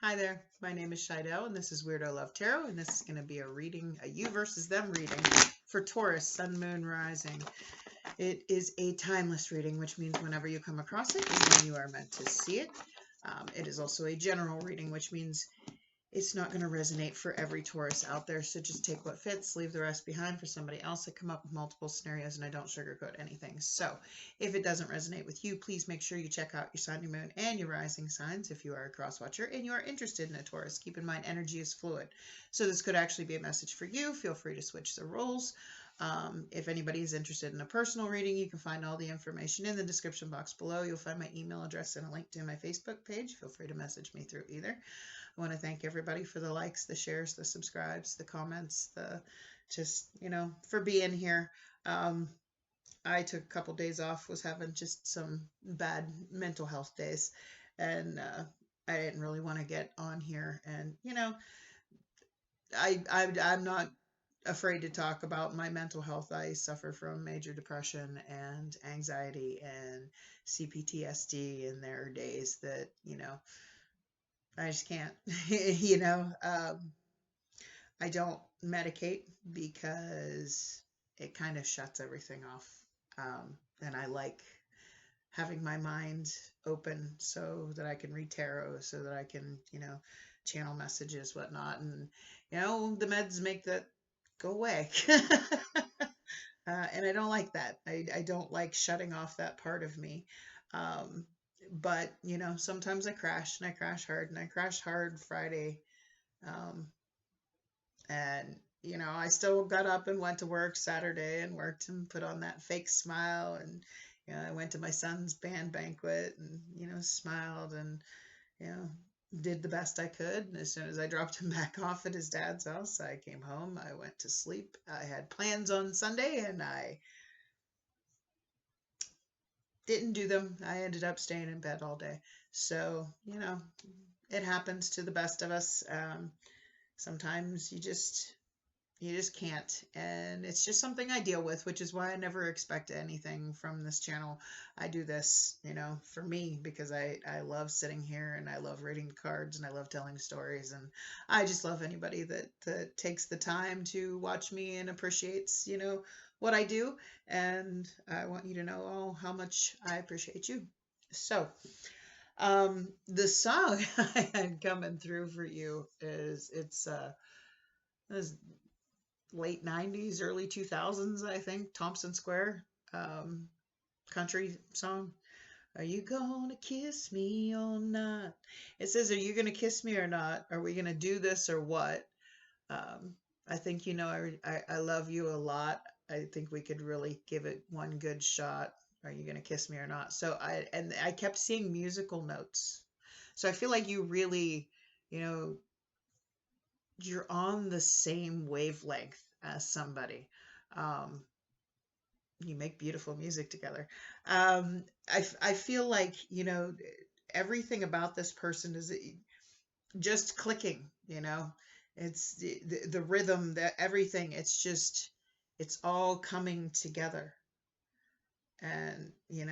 Hi there, my name is Shido, and this is Weirdo Love Tarot, and this is going to be a reading, a you versus them reading for Taurus, Sun, Moon, Rising. It is a timeless reading, which means whenever you come across it is when you are meant to see it. It is also a general reading, which means it's not going to resonate for every Taurus out there, so just take what fits, leave the rest behind for somebody else. I come up with multiple scenarios and I don't sugarcoat anything. So if it doesn't resonate with you, please make sure you check out your sun, your moon, and your rising signs if you are a cross watcher and you are interested in a Taurus. Keep in mind, energy is fluid. So this could actually be a message for you. Feel free to switch the roles. If anybody is interested in a personal reading, you can find all the information in the description box below. You'll find my email address and a link to my Facebook page. Feel free to message me through either. I want to thank everybody for the likes, the shares, the subscribes, the comments, the just, for being here. I took a couple days off, was having just some bad mental health days, and I didn't really want to get on here. And, I'm not afraid to talk about my mental health. I suffer from major depression and anxiety and CPTSD, and there are days that, I just can't, I don't medicate because it kind of shuts everything off. And I like having my mind open so that I can read tarot, so that I can, channel messages, whatnot. And, the meds make that go away. And I don't like that. I don't like shutting off that part of me. But, sometimes I crash, and I crash hard, and I crashed hard Friday. And, I still got up and went to work Saturday and worked and put on that fake smile. And, I went to my son's band banquet and, smiled and, did the best I could. And as soon as I dropped him back off at his dad's house, I came home. I went to sleep. I had plans on Sunday and I didn't do them. I ended up staying in bed all day. So, it happens to the best of us. Sometimes you just can't, and it's just something I deal with, which is why I never expect anything from this channel. I do this, for me, because I love sitting here and I love reading cards and I love telling stories, and I just love anybody that takes the time to watch me and appreciates, what I do, and I want you to know how much I appreciate you. So, the song I had coming through for you it's late 90s, early 2000s, I think, Thompson Square, country song. Are you gonna kiss me or not? It says, are you gonna kiss me or not? Are we gonna do this or what? I think, I love you a lot. I think we could really give it one good shot. Are you gonna kiss me or not? So I kept seeing musical notes. So I feel like you really, you're on the same wavelength as somebody. Um, you make beautiful music together. I feel like, everything about this person is just clicking, it's the rhythm, that everything, it's all coming together. And, you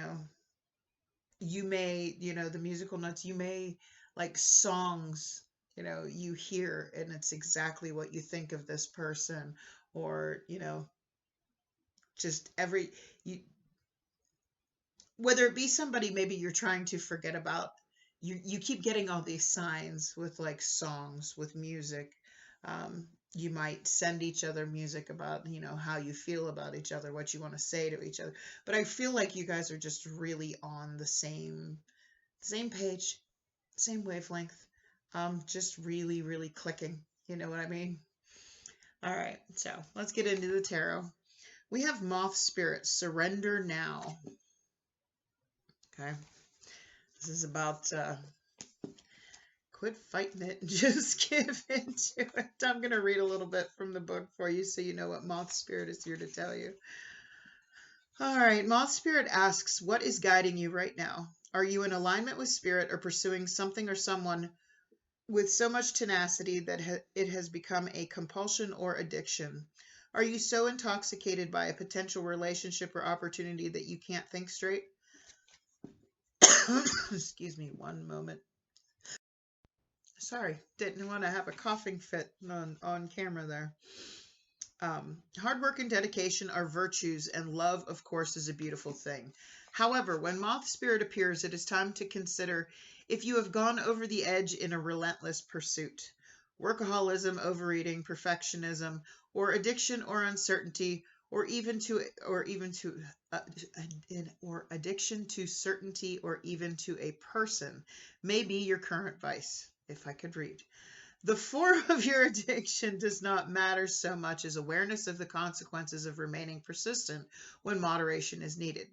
may, the musical notes, you may like songs, you hear and it's exactly what you think of this person, or, just you, whether it be somebody maybe you're trying to forget about, you keep getting all these signs with like songs, with music. You might send each other music about, how you feel about each other, what you want to say to each other. But I feel like you guys are just really on the same page, same wavelength. Just really, really clicking. You know what I mean? All right, so let's get into the tarot. We have Moth Spirit, Surrender Now. Okay. This is about quit fighting it and just give into it. I'm going to read a little bit from the book for you so you know what Moth Spirit is here to tell you. All right, Moth Spirit asks, what is guiding you right now? Are you in alignment with Spirit or pursuing something or someone with so much tenacity that it has become a compulsion or addiction? Are you so intoxicated by a potential relationship or opportunity that you can't think straight? Excuse me one moment. Sorry, didn't want to have a coughing fit on camera there. Hard work and dedication are virtues, and love, of course, is a beautiful thing. However, when moth spirit appears, it is time to consider if you have gone over the edge in a relentless pursuit. Workaholism, overeating, perfectionism, or addiction or uncertainty, or addiction to certainty, or even to a person may be your current vice. If I could read. The form of your addiction does not matter so much as awareness of the consequences of remaining persistent when moderation is needed.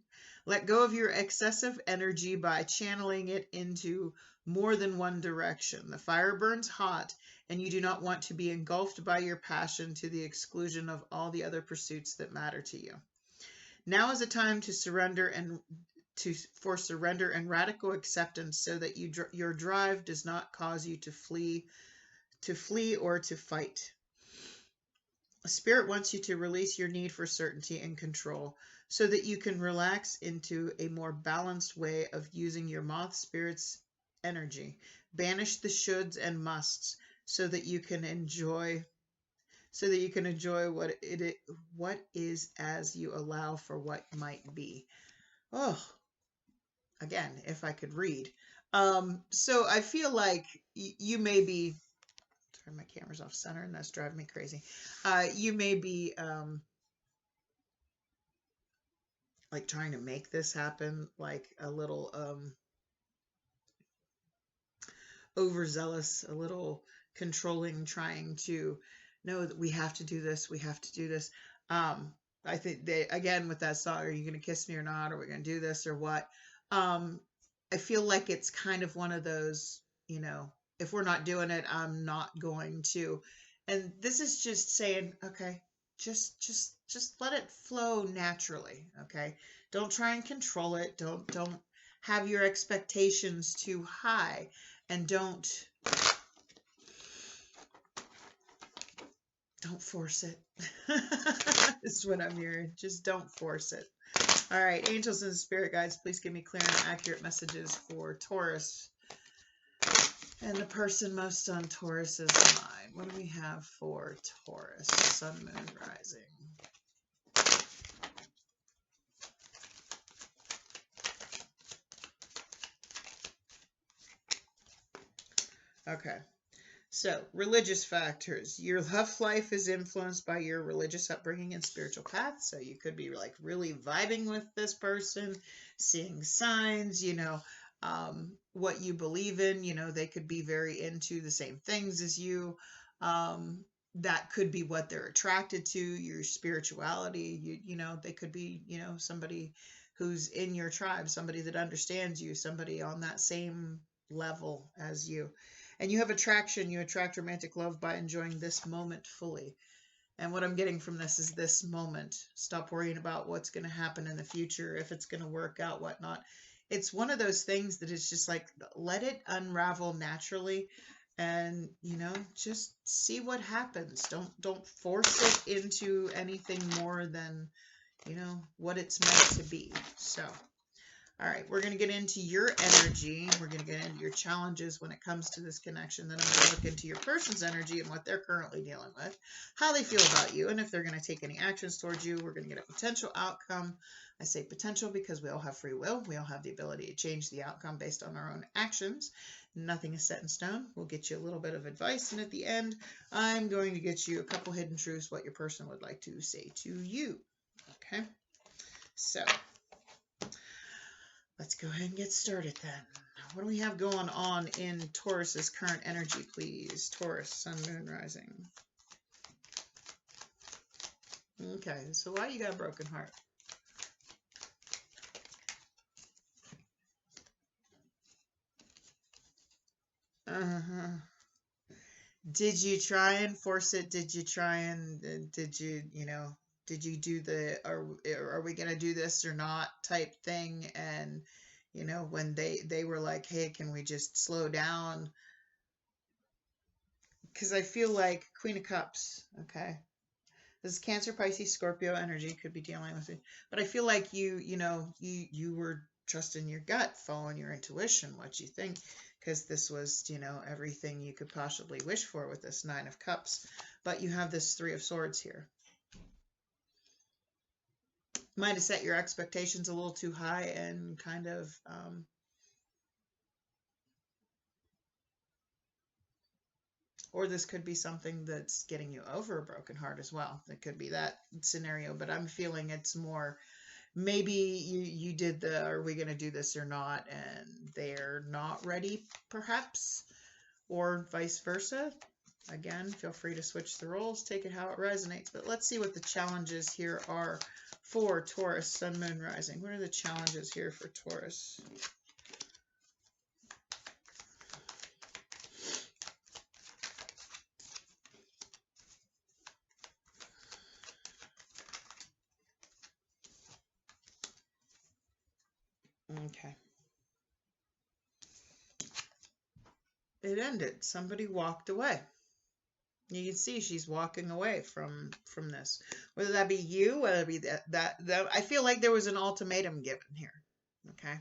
Let go of your excessive energy by channeling it into more than one direction. The fire burns hot, and you do not want to be engulfed by your passion to the exclusion of all the other pursuits that matter to you. Now is a time to surrender and radical acceptance, so that your drive does not cause you to flee or to fight. Spirit wants you to release your need for certainty and control, so that you can relax into a more balanced way of using your moth spirit's energy. Banish the shoulds and musts, so that you can enjoy what is, as you allow for what might be. Oh, again, if I could read. So I feel like you may be, turn my camera's off center and that's driving me crazy. You may be like trying to make this happen, like a little overzealous, a little controlling, trying to know that we have to do this, we have to do this. I think they, again, with that song, are you going to kiss me or not? Are we going to do this or what? I feel like it's kind of one of those, you know, if we're not doing it, I'm not going to. And this is just saying, okay, just let it flow naturally. Okay. Don't try and control it. Don't have your expectations too high, and don't force it. Is what I'm hearing. Just don't force it. All right, angels and spirit guides, please give me clear and accurate messages for Taurus and the person most on Taurus's mind. What do we have for Taurus? Sun, moon, rising. Okay. So, religious factors. Your love life is influenced by your religious upbringing and spiritual path. So you could be like really vibing with this person, seeing signs, you know, what you believe in. You know, they could be very into the same things as you. That could be what they're attracted to, your spirituality. You know, they could be, you know, somebody who's in your tribe, somebody that understands you, somebody on that same level as you. And you have attraction. You attract romantic love by enjoying this moment fully. And what I'm getting from this is this moment. Stop worrying about what's going to happen in the future, if it's going to work out, whatnot. It's one of those things that is just like, let it unravel naturally, and, you know, just see what happens. Don't force it into anything more than, you know, what it's meant to be. So, all right, we're going to get into your energy. We're going to get into your challenges when it comes to this connection. Then I'm going to look into your person's energy and what they're currently dealing with, how they feel about you, and if they're going to take any actions towards you. We're going to get a potential outcome. I say potential because we all have free will. We all have the ability to change the outcome based on our own actions. Nothing is set in stone. We'll get you a little bit of advice, and at the end, I'm going to get you a couple hidden truths, what your person would like to say to you. Okay, so let's go ahead and get started then. What do we have going on in Taurus's current energy, please? Taurus, sun, moon, rising. Okay, so why you got a broken heart? Did you try and force it? Did you try and, did you, you know, did you do the, are we going to do this or not type thing? And, you know, when they were like, hey, can we just slow down? Because I feel like Queen of Cups, okay? This is Cancer, Pisces, Scorpio energy, could be dealing with it. But I feel like you know, you were trusting your gut, following your intuition, what you think. because this was, you know, everything you could possibly wish for with this Nine of Cups. But you have this Three of Swords here. Might have set your expectations a little too high and kind of or this could be something that's getting you over a broken heart as well. It could be that scenario, but I'm feeling it's more maybe you did the are we going to do this or not, and they're not ready perhaps, or vice versa. Again, feel free to switch the roles, take it how it resonates. But let's see what the challenges here are for Taurus, Sun, Moon, Rising. What are the challenges here for Taurus? Okay. It ended. Somebody walked away. You can see she's walking away from this. Whether that be you, whether it be that I feel like there was an ultimatum given here. Okay.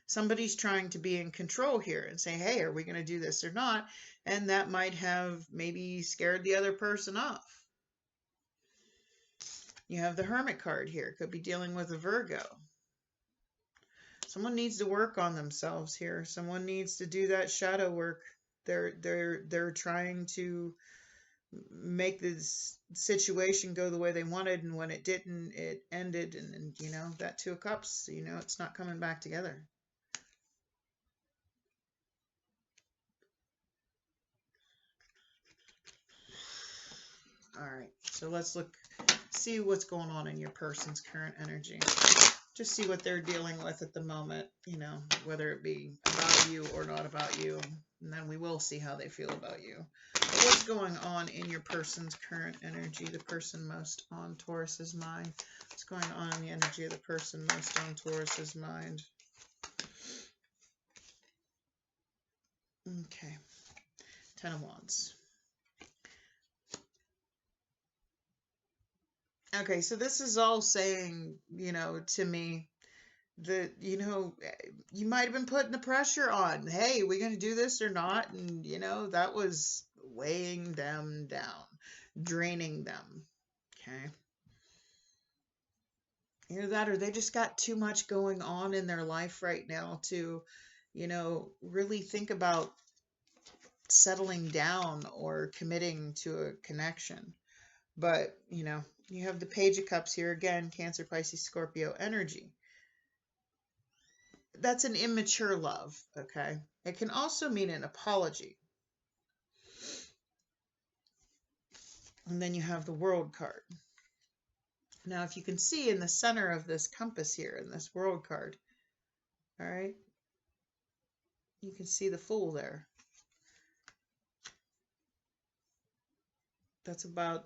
Somebody's trying to be in control here and say, hey, are we going to do this or not? And that might have maybe scared the other person off. You have the Hermit card here. Could be dealing with a Virgo. Someone needs to work on themselves here. Someone needs to do that shadow work. They're trying to make this situation go the way they wanted, and when it didn't, it ended. And you know, that Two of Cups, you know, it's not coming back together. All right, so let's see what's going on in your person's current energy. Just see what they're dealing with at the moment, you know, whether it be about you or not about you. And then we will see how they feel about you. But what's going on in your person's current energy, the person most on Taurus's mind? What's going on in the energy of the person most on Taurus's mind? Okay. 10 of Wands. Okay, so this is all saying, you know, to me that, you know, you might have been putting the pressure on. Hey, are we going to do this or not? And, you know, that was weighing them down, draining them. Okay. Either that or they just got too much going on in their life right now to, you know, really think about settling down or committing to a connection. But, you know, you have the Page of Cups here again, Cancer, Pisces, Scorpio energy. That's an immature love, okay? It can also mean an apology. And then you have the World card. Now, if you can see in the center of this compass here, in this World card, all right, you can see the Fool there. That's about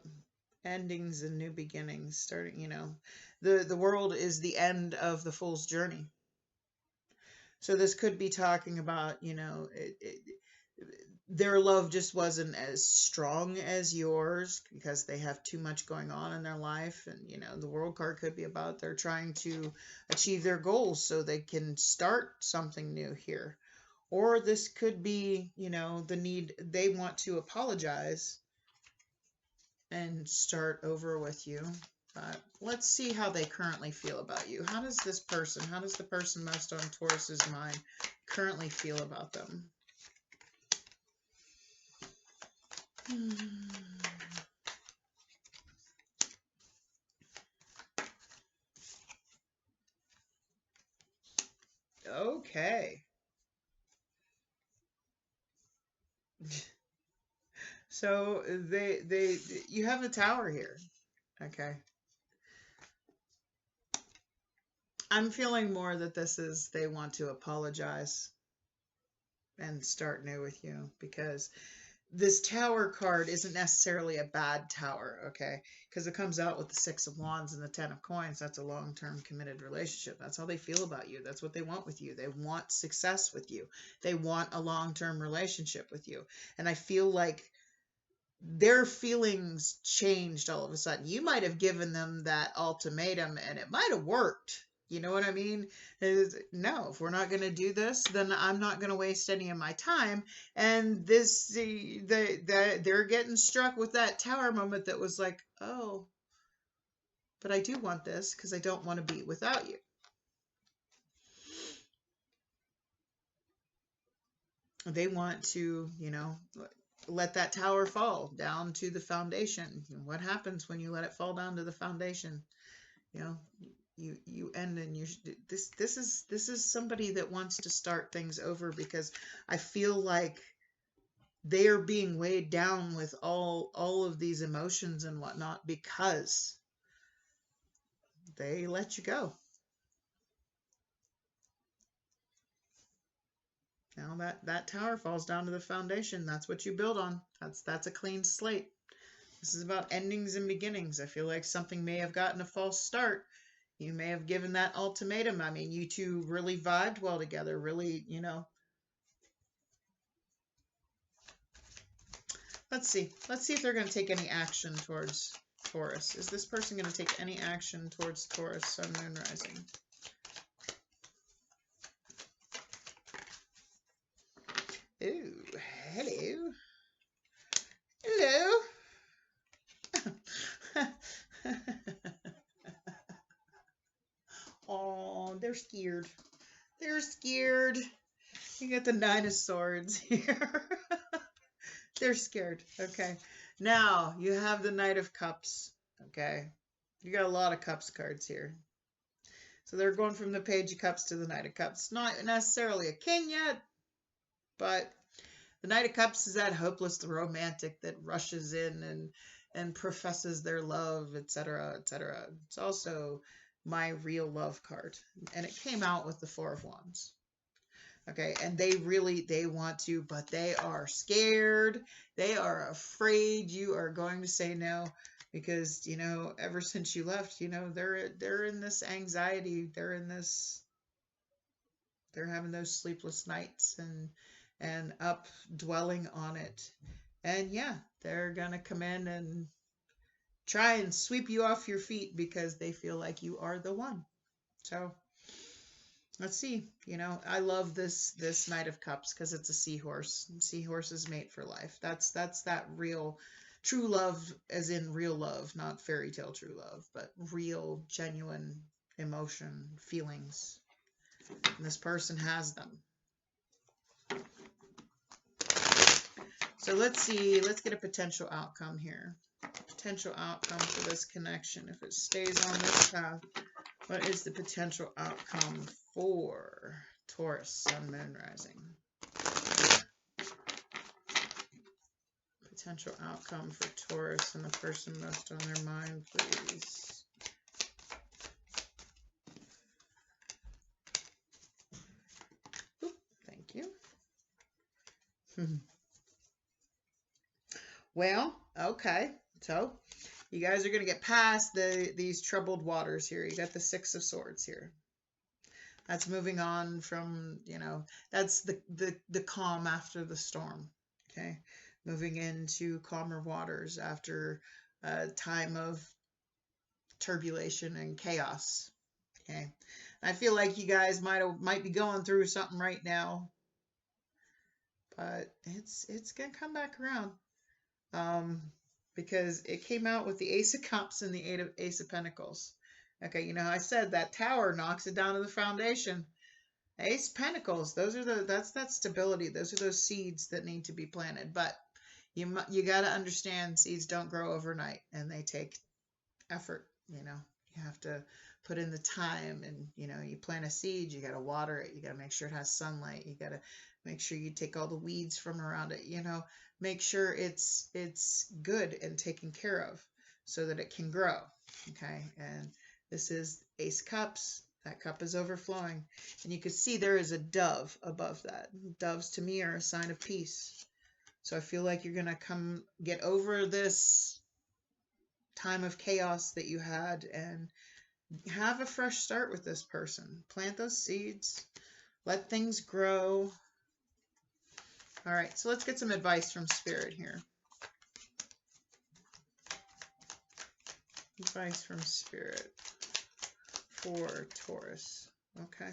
endings and new beginnings, starting, you know, the world is the end of the Fool's journey. So this could be talking about, you know, their love just wasn't as strong as yours because they have too much going on in their life. And, you know, the World card could be about they're trying to achieve their goals so they can start something new here. Or this could be, you know, the need, they want to apologize and start over with you. But let's see how they currently feel about you. How does the person most on Taurus's mind currently feel about them? Okay. So you have a Tower here. Okay. I'm feeling more that this is they want to apologize and start new with you, because this Tower card isn't necessarily a bad tower, okay? Because it comes out with the Six of Wands and the 10 of Coins. That's a long-term committed relationship. That's how they feel about you. That's what they want with you. They want success with you. They want a long-term relationship with you. And I feel like their feelings changed all of a sudden. You might have given them that ultimatum and it might have worked. You know what I mean? No, if we're not going to do this, then I'm not going to waste any of my time. And they're getting struck with that tower moment that was like, oh, but I do want this because I don't want to be without you. They want to, let that tower fall down to the foundation. What happens when you let it fall down to the foundation? You end, and this is somebody that wants to start things over, because I feel like they are being weighed down with all of these emotions and whatnot because they let you go. Now that tower falls down to the foundation. That's what you build on. That's a clean slate. This is about endings and beginnings. I feel like something may have gotten a false start. You may have given that ultimatum. I mean, you two really vibed well together, really, Let's see if they're going to take any action towards Taurus. Is this person going to take any action towards Taurus, Sun, Moon, Rising? Ooh, hello. Hello. Oh, they're scared. They're scared. You got the Nine of Swords here. They're scared. Okay. Now, you have the Knight of Cups. Okay. You got a lot of Cups cards here. So they're going from the Page of Cups to the Knight of Cups. Not necessarily a king yet, but the Knight of Cups is that hopeless romantic that rushes in and professes their love, etc., etc. It's also my real love card, and it came out with the Four of Wands. Okay, and they want to, but they are scared. They are afraid you are going to say no, because ever since you left, they're in this anxiety. They're having those sleepless nights and up dwelling on it. And yeah, they're gonna come in and try and sweep you off your feet because they feel like you are the one. So let's see. I love this Knight of Cups because it's a seahorse. Seahorses mate for life. That's that real true love, as in real love, not fairy tale true love, but real genuine emotion, feelings. And this person has them. So let's see. Let's get a potential outcome here. Potential outcome for this connection. If it stays on this path, what is the potential outcome for Taurus, Sun, Moon, Rising? Potential outcome for Taurus and the person most on their mind, please. Oop, thank you. Well, okay. So you guys are going to get past these troubled waters here. You got the Six of Swords here. That's moving on from, that's the calm after the storm. Okay. Moving into calmer waters after a time of turbulation and chaos. Okay. I feel like you guys might be going through something right now, but it's going to come back around. Because it came out with the Ace of Cups and the Ace of Pentacles. Okay, I said that tower knocks it down to the foundation. Ace of Pentacles, that's that stability. Those are those seeds that need to be planted. But you got to understand, seeds don't grow overnight, and they take effort. You have to put in the time, and you plant a seed, you got to water it, you got to make sure it has sunlight, you got to make sure you take all the weeds from around it, make sure it's good and taken care of so that it can grow. Okay, and this is Ace Cups. That cup is overflowing, and you can see there is a dove above that. Doves to me are a sign of peace. So I feel like you're gonna come get over this time of chaos that you had and have a fresh start with this person. Plant those seeds, let things grow. All right, so let's get some advice from Spirit here. Advice from Spirit for Taurus. Okay.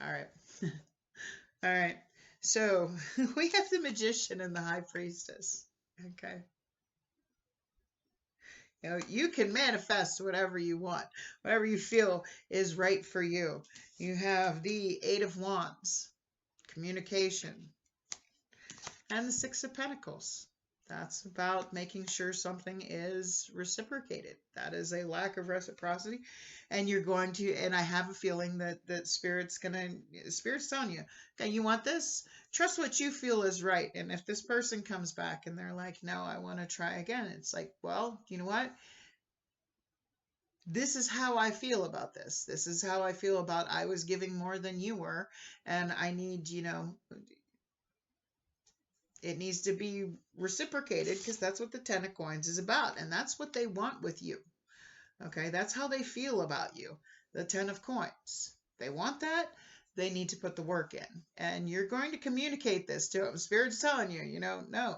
All right. All right. So we have the Magician and the High Priestess. Okay. You know, you can manifest whatever you want, whatever you feel is right for you. You have the Eight of Wands, communication, and the Six of Pentacles. That's about making sure something is reciprocated. That is a lack of reciprocity. And you're going to, and I have a feeling that Spirit's telling you, okay, you want this? Trust what you feel is right. And if this person comes back and they're like, no, I want to try again. It's like, well, you know what? This is how I feel about this. This is how I feel about I was giving more than you were. And I need, it needs to be reciprocated because that's what the Ten of Coins is about. And that's what they want with you. Okay, that's how they feel about you. The Ten of Coins. They want that. They need to put the work in. And you're going to communicate this to them. Spirit's telling you, no.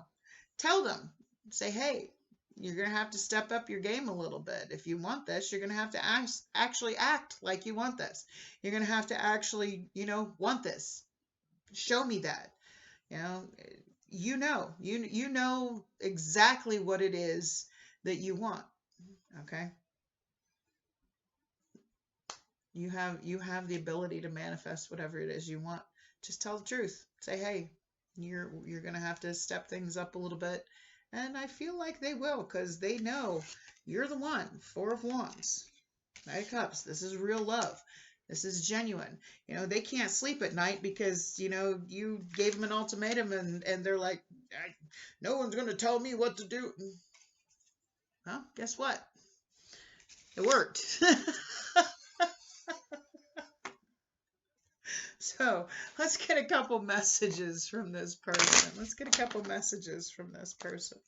Tell them. Say, hey, you're going to have to step up your game a little bit. If you want this, you're going to have to actually act like you want this. You're going to have to actually, want this. Show me that. You know exactly what it is that you want. Okay. You have the ability to manifest whatever it is you want. Just tell the truth. Say, hey, you're going to have to step things up a little bit. And I feel like they will, because they know you're the one. Four of Wands, Knight of Cups. This is real love. This is genuine. They can't sleep at night because, you gave them an ultimatum and they're like, no one's going to tell me what to do. Well, guess what? It worked. So let's get a couple messages from this person. Let's get a couple messages from this person.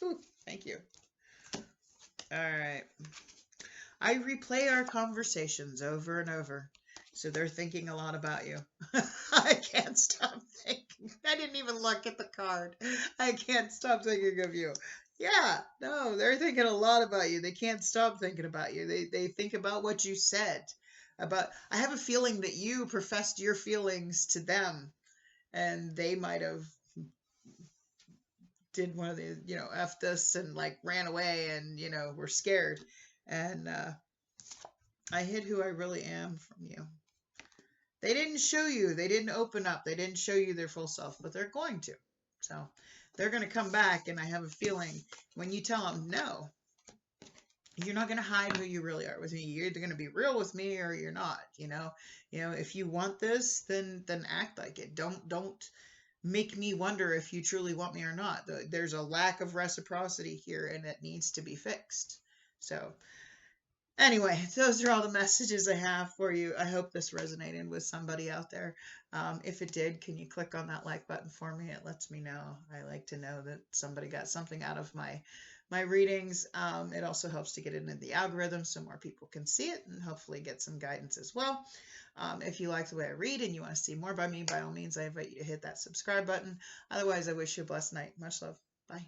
Ooh, thank you. All right. I replay our conversations over and over. So they're thinking a lot about you. I can't stop thinking. I didn't even look at the card. I can't stop thinking of you. Yeah, no, they're thinking a lot about you. They can't stop thinking about you. They think about what you said. I have a feeling that you professed your feelings to them, and they might have did one of the, F this and like ran away and, were scared. And I hid who I really am from you. They didn't show you. They didn't open up. They didn't show you their full self, but they're going to. So they're going to come back, and I have a feeling when you tell them, no, you're not going to hide who you really are with me. You're either going to be real with me or you're not, if you want this, then act like it. Don't make me wonder if you truly want me or not. There's a lack of reciprocity here, and it needs to be fixed. So anyway, those are all the messages I have for you. I hope this resonated with somebody out there. If it did, can you click on that like button for me? It lets me know. I like to know that somebody got something out of my readings. It also helps to get it into the algorithm so more people can see it and hopefully get some guidance as well. If you like the way I read and you want to see more by me, by all means, I invite you to hit that subscribe button. Otherwise, I wish you a blessed night. Much love. Bye.